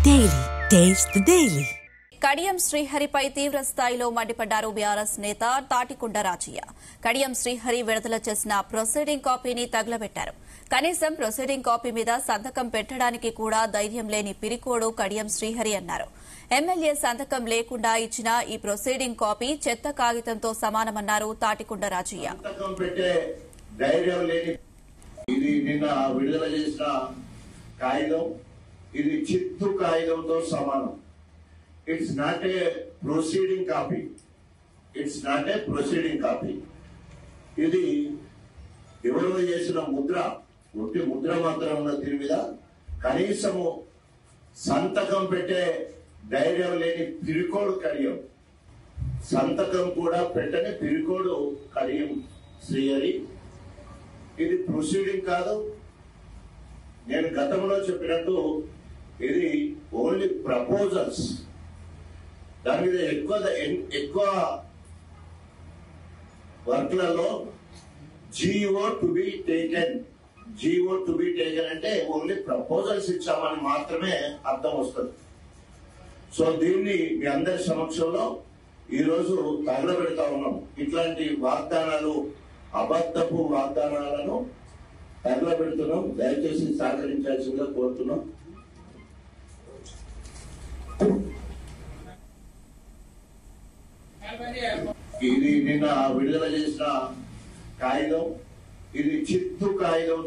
Daily. Taste the Daily. Kadiyam శ్రీహరిపై తీవ్ర స్థాయిలో మండిపడ్డారు బీఆర్ఎస్ నేత తాటికొండ రాజయ్య. కడియం శ్రీహరి విడుదల చేసిన ప్రొసీడింగ్ కాపీని తగలబెట్టారు. కనీసం ప్రొసీడింగ్ కాపీ మీద సంతకం పెట్టడానికి కూడా ధైర్యం లేని పిరికోడు కడియం శ్రీహరి అన్నారు. ఎమ్మెల్యే సంతకం లేకుండా ఇచ్చిన ఈ ప్రొసీడింగ్ కాపీ చెత్త కాగితంతో సమానమన్నారు తాటికొండ రాజయ్య. ఇది చిత్తు కాగితంతో సమానం. It's not a proceeding copy. ఇది ఎవరో చేసిన ముద్ర, ఒట్టి ముద్ర మాత్రం ఉన్న దీని మీద కనీసము సంతకం పెట్టే ధైర్యం లేని పిరికోడు కడియం. సంతకం కూడా పెట్టని పిరికోడు కడియం శ్రీహరి. ఇది ప్రొసీడింగ్ కాదు. నేను గతంలో చెప్పినట్టు ఇది ఓన్లీ ప్రపోజల్స్. దాని మీద ఎక్కువ వర్క్లలో జిఓ టు బి టేకెన్ అంటే ఓన్లీ ప్రపోజల్స్ ఇచ్చామని మాత్రమే అర్థం వస్తుంది. సో దీన్ని మీ అందరి సమక్షంలో ఈరోజు తగలబెడతా ఉన్నాం. ఇట్లాంటి వాగ్దానాలు, అబద్ధపు వాగ్దానాలను తగలబెడుతున్నాం. దయచేసి సహకరించాల్సిందిగా కోరుతున్నాం. ఇది నిన్న విడుదల చేసిన కాగితం. ఇది చిత్తు కాగితం.